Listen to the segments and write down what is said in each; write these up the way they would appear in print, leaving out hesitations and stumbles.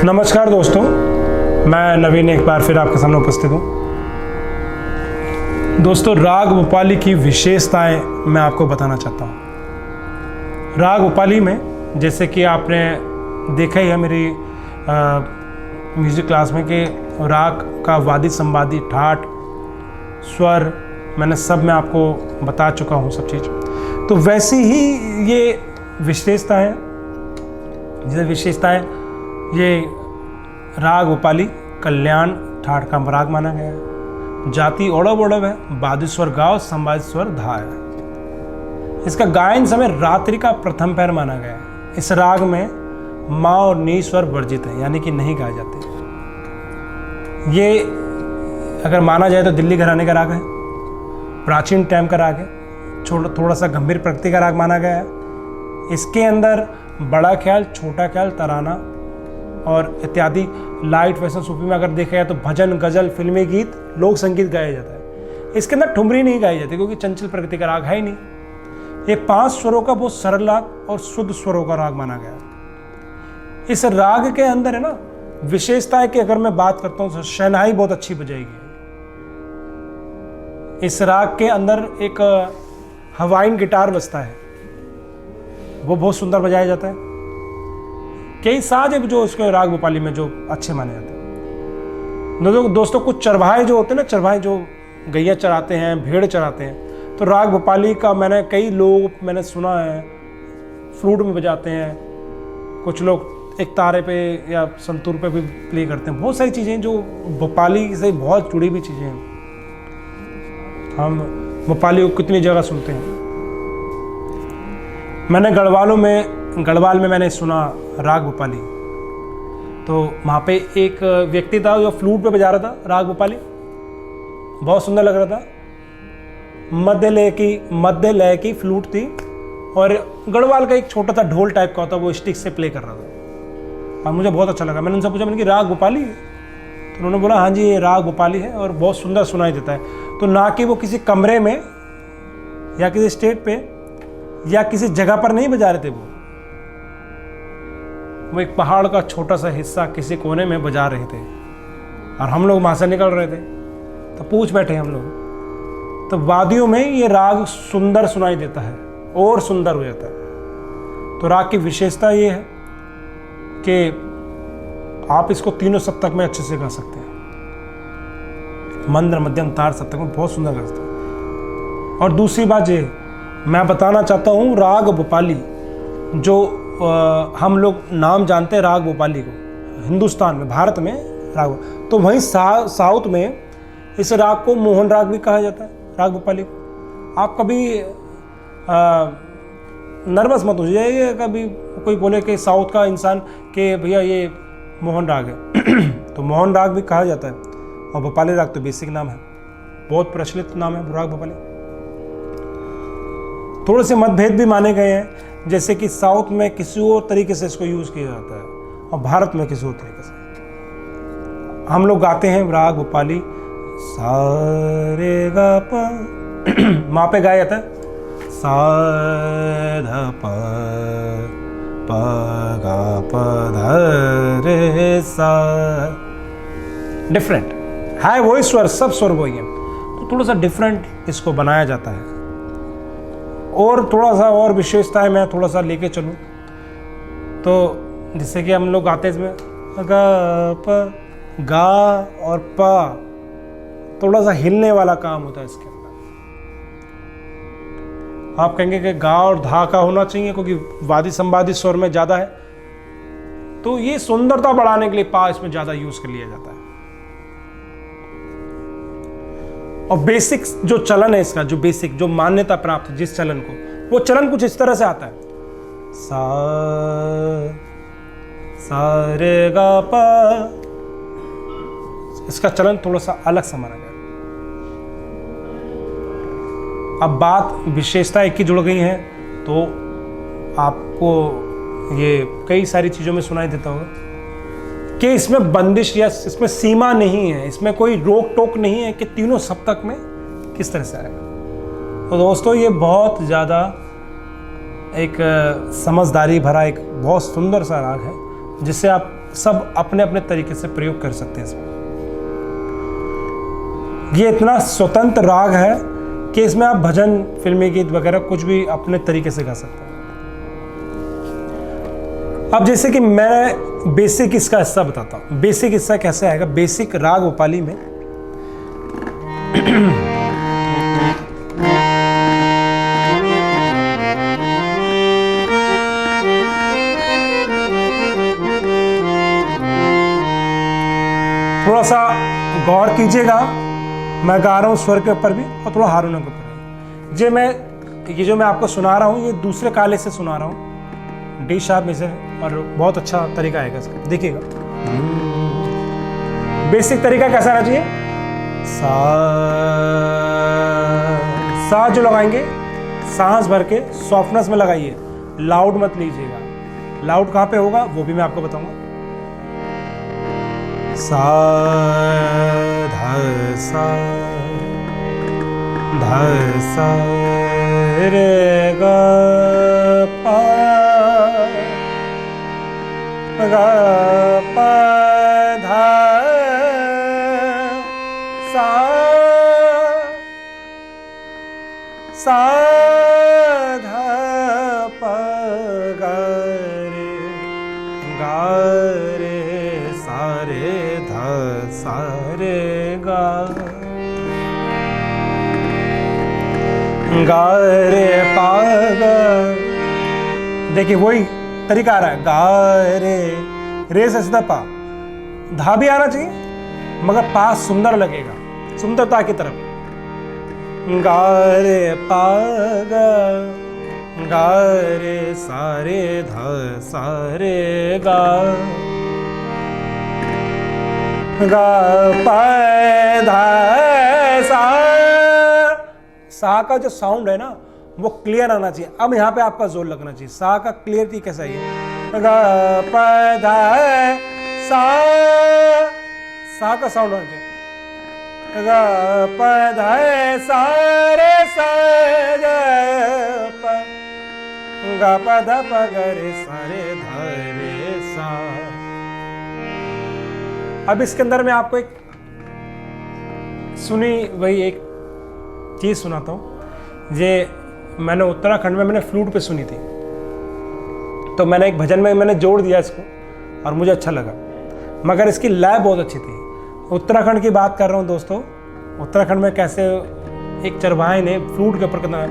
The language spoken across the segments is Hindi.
नमस्कार दोस्तों, मैं नवीन एक बार फिर आपके सामने उपस्थित हूँ। दोस्तों, राग भोपाली की विशेषताएं मैं आपको बताना चाहता हूँ। राग भोपाली में जैसे कि आपने देखा ही है मेरी म्यूज़िक क्लास में कि राग का वादी संवादी ठाट स्वर मैं आपको बता चुका हूँ सब चीज़। तो वैसी ही ये विशेषताएं ये राग भोपाली कल्याण ठाट का राग माना गया है। जाति ओड़व ओड़व है, बादी स्वर गाव, संवादी स्वर धा है। इसका गायन समय रात्रि का प्रथम पैर माना गया है। इस राग में मा और नी स्वर वर्जित है, यानी कि नहीं गाए जाते। ये अगर माना जाए तो दिल्ली घराने का राग है, प्राचीन टाइम का राग है, थोड़ा सा गंभीर प्रकृति का राग माना गया है। इसके अंदर बड़ा ख्याल, छोटा ख्याल, तराना और इत्यादि लाइट वैसन सूफी में अगर देखा जाए तो भजन, गजल, फिल्मी गीत, लोक संगीत गाया जाता है। इसके अंदर ठुमरी नहीं गाई जाती क्योंकि चंचल प्रकृति का राग है ही नहीं। ये 5 स्वरों का बहुत सरल राग और शुद्ध स्वरों का राग माना गया है। इस राग के अंदर है ना विशेषता है कि अगर मैं बात करता हूँ तो शहनाई बहुत अच्छी बजाएगी। इस राग के अंदर एक हवाइन गिटार बजता है, वो बहुत सुंदर बजाया जाता है। कई साज है जो इसके राग भोपाली में जो अच्छे माने जाते हैं। दोस्तों कुछ चरवाहे जो होते हैं ना, चरवाहे जो गैया चराते हैं, भेड़ चराते हैं, तो राग भोपाली का मैंने लोग सुना है फ्लूट में बजाते हैं। कुछ लोग एक तारे पे या संतूर पे भी प्ले करते हैं। बहुत सारी चीज़ें जो भोपाली से बहुत जुड़ी हुई चीज़ें हैं। हम भोपाली को कितनी जगह सुनते हैं। मैंने गढ़वाल में मैंने सुना राग भोपाली, तो वहाँ पे एक व्यक्ति था जो फ्लूट पे बजा रहा था राग भोपाली, बहुत सुंदर लग रहा था। मध्य लय की फ्लूट थी और गढ़वाल का एक छोटा सा ढोल टाइप का होता, वो स्टिक से प्ले कर रहा था और मुझे बहुत अच्छा लगा। मैंने उनसे पूछा, मैंने कि राग भोपाली है? तो उन्होंने बोला हाँ जी, ये राग भोपाली है और बहुत सुंदर सुनाई देता है। तो ना कि वो किसी कमरे में या किसी स्टेज पे या किसी जगह पर नहीं बजा रहे थे, वो एक पहाड़ का छोटा सा हिस्सा किसी कोने में बजा रहे थे और हम लोग वहां से निकल रहे थे तो पूछ बैठे हम लोग। तो वादियों में ये राग सुंदर सुनाई देता है और सुंदर हो जाता है। तो राग की विशेषता ये है कि आप इसको तीनों सप्तक में अच्छे से गा सकते हैं। मंद्र, मध्यम, तार सप्तक में बहुत सुंदर गा सकते हैं। और दूसरी बात ये मैं बताना चाहता हूँ, राग भोपाली जो हम लोग नाम जानते हैं राग भोपाली को हिंदुस्तान में, भारत में राग, तो वहीं साउथ में इस राग को मोहन राग भी कहा जाता है, राग भोपाली को। आप कभी नर्वस मत हो जाइए, कभी कोई बोले कि साउथ का इंसान कि भैया ये मोहन राग है तो मोहन राग भी कहा जाता है और भोपाली राग तो बेसिक नाम है, बहुत प्रचलित नाम है राग भोपाली। थोड़े से मतभेद भी माने गए हैं, जैसे कि साउथ में किसी और तरीके से इसको यूज किया जाता है और भारत में किसी और तरीके से। हम लोग गाते हैं राग भोपाली सा रे गा पा वहां पे गाया जाता है सा ध प प गा प ध रे सा। डिफरेंट है, वही स्वर, सब स्वर वही है, तो थोड़ा सा डिफरेंट इसको बनाया जाता है। और थोड़ा सा और विशेषता है, मैं थोड़ा सा लेके चलूँ तो जैसे कि हम लोग गाते हैं इसमें गा और पा, थोड़ा सा हिलने वाला काम होता है इसके अंदर। आप कहेंगे कि गा और धा का होना चाहिए क्योंकि वादी संवादी स्वर में ज़्यादा है, तो ये सुंदरता बढ़ाने के लिए पा इसमें ज़्यादा यूज कर लिया जाता है। और बेसिक जो चलन है इसका, जो बेसिक जो मान्यता प्राप्त जिस चलन को, वो चलन कुछ इस तरह से आता है सा रे गा पा। इसका चलन थोड़ा सा अलग सा माना गया। अब बात विशेषता एक ही जुड़ गई है तो आपको ये कई सारी चीजों में सुनाई देता होगा कि इसमें बंदिश या इसमें सीमा नहीं है, इसमें कोई रोक टोक नहीं है कि तीनों सप्तक में किस तरह से आएगा। तो दोस्तों ये बहुत ज़्यादा एक समझदारी भरा एक बहुत सुंदर सा राग है जिससे आप सब अपने अपने तरीके से प्रयोग कर सकते हैं इसमें। ये इतना स्वतंत्र राग है कि इसमें आप भजन, फिल्मी गीत वगैरह कुछ भी अपने तरीके से गा सकते हैं। अब जैसे कि मैं बेसिक इसका हिस्सा बताता हूँ। बेसिक हिस्सा कैसे आएगा? बेसिक राग भोपाली में थोड़ा सा गौर कीजिएगा, मैं गा रहा हूँ स्वर के ऊपर भी और थोड़ा हारमोनियम के ऊपर भी। ये जो मैं आपको सुना रहा हूँ, ये दूसरे काले से सुना रहा हूँ, डी शार्प मेजर, और बहुत अच्छा तरीका आएगा इसका, देखिएगा। बेसिक तरीका कैसा रहना चाहिए? सा जो लगाएंगे, सांस भर के सॉफ्टनेस में लगाइए, लाउड मत लीजिएगा। लाउड कहाँ पे होगा वो भी मैं आपको बताऊंगा। सा ध सा रे ग पा धा सा धा प गा रे सा रे ध सा रे गा रे पा गा। देखिए वही तरीका आ रहा है, गा रे से सीधा पा, धा भी आना चाहिए मगर पा सुंदर लगेगा, सुंदरता की तरफ। गा रे पा गा रे सा रे ध सा रे गा पा धा सा का जो साउंड है ना वो क्लियर आना चाहिए। अब यहाँ पे आपका जोर लगना चाहिए। सा का क्लियरिटी कैसा है? गा प धा सा का साउंड होना चाहिए। गा प धा सा रे सा गा प धा प ग रे सा रे ध रे सा। अब इसके अंदर मैं आपको एक सुनी वही एक चीज सुनाता हूँ। ये मैंने उत्तराखंड में मैंने फ्लूट पे सुनी थी, तो मैंने एक भजन में मैंने जोड़ दिया इसको और मुझे अच्छा लगा, मगर इसकी लय बहुत अच्छी थी। उत्तराखंड की बात कर रहा हूँ दोस्तों। उत्तराखंड में कैसे एक चरवाहे ने फ्लूट के ऊपर कितना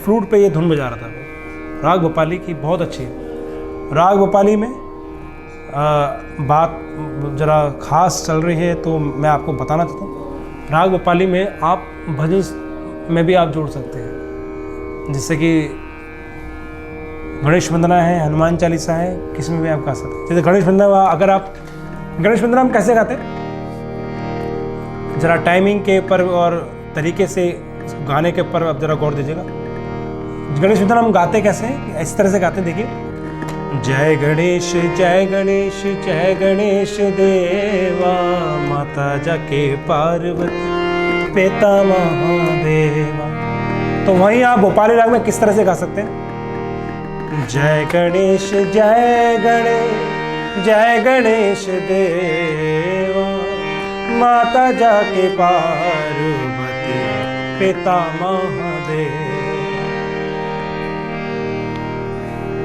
फ्लूट पे ये धुन बजा रहा था। राग भोपाली की बहुत अच्छी है। राग भोपाली में बात जरा खास चल रही है तो मैं आपको बताना चाहता हूँ। राग भोपाली में आप भजन में भी आप जोड़ सकते हैं, जैसे कि गणेश वंदना है, हनुमान चालीसा है, किसी में भी आप गा सकते हैं। जैसे गणेश वंदना, अगर आप गणेश वंदना हम कैसे गाते हैं, जरा टाइमिंग के ऊपर और तरीके से गाने के ऊपर आप जरा गौर दीजिएगा। गणेश वंदना हम गाते कैसे हैं? इस तरह से गाते हैं, देखिए। जय गणेश जय गणेश जय गणेश देवा, माता जाके पार्वती पिता महादेवा। तो वहीं आप भोपाली राग में किस तरह से गा सकते हैं? जय गणेश जय गणेश देवा, माता जाके पार्वती पिता महादेव।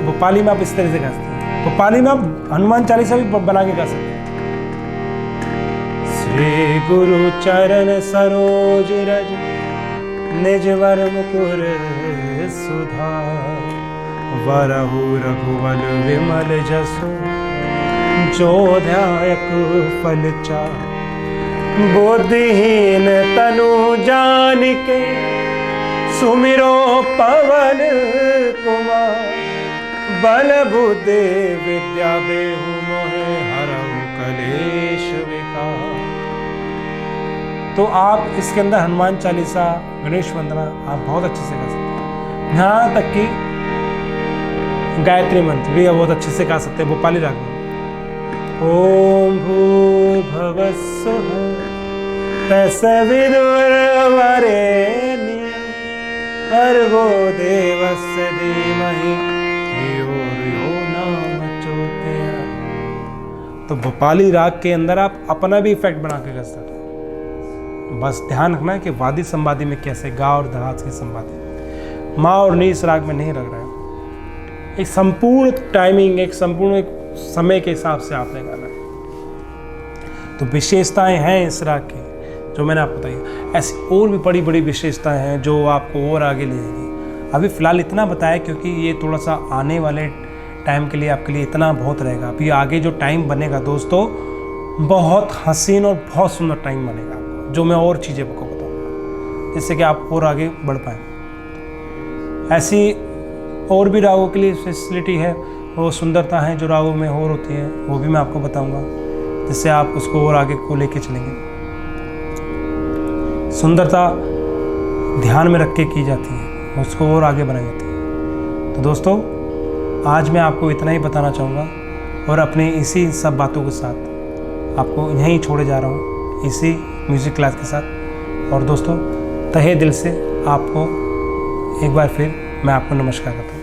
भोपाली में आप इस तरह से गा सकते हैं। भोपाली में आप हनुमान चालीसा भी बना के गा सकते हैं। श्री गुरु चरण सरोज रज, निज वर मुकुर सुधार, वरहु रघुवर विमल जसु, जो ध्यायक फल चार। बुद्धिहीन तनु जानिके, सुमिरो पवन कुमार, बल बुद्धि विद्या देहु मोहे, हरहु कलेश विकार। तो आप इसके अंदर हनुमान चालीसा, गणेश वंदना आप बहुत अच्छे से गा सकते हैं। यहाँ तक कि गायत्री मंत्र भी बहुत अच्छे से गा सकते हैं भोपाली राग में। ओम भूर्भुवः स्वः तत्सवितुर्वरेण्यं भर्गो देवस्य धीमहि धियो यो न प्रचोदयात्। तो भोपाली राग के अंदर आप अपना भी इफेक्ट बना के कर सकते हो। बस ध्यान रखना है कि वादी संवादी में कैसे गा और धाज की संवादी, माँ और नी इस राग में नहीं लग रहा है। एक संपूर्ण टाइमिंग, एक संपूर्ण समय के हिसाब से आपने गाना है। तो विशेषताएं हैं इस राग की जो मैंने आपको बताई। ऐसी और भी बड़ी बड़ी विशेषताएं हैं जो आपको और आगे ले जाएगी। अभी फ़िलहाल इतना बताया क्योंकि ये थोड़ा सा आने वाले टाइम के लिए आपके लिए इतना बहुत रहेगा। अभी आगे जो टाइम बनेगा दोस्तों, बहुत हसीन और बहुत सुंदर टाइम बनेगा आपको, जो मैं और चीज़ें आपको बताऊँगा जिससे कि आप और आगे बढ़ पाएँ। ऐसी और भी रागों के लिए फैसिलिटी है, वो सुंदरता है जो रागों में और होती है, वो भी मैं आपको बताऊंगा जिससे आप उसको और आगे को लेके चलेंगे। सुंदरता ध्यान में रख के की जाती है, उसको और आगे बनाई जाती है। तो दोस्तों आज मैं आपको इतना ही बताना चाहूँगा और अपने इसी सब बातों के साथ आपको यहीं छोड़े जा रहा हूँ, इसी म्यूज़िक क्लास के साथ। और दोस्तों तहे दिल से आपको एक बार फिर मैं आपको नमस्कार करता हूँ।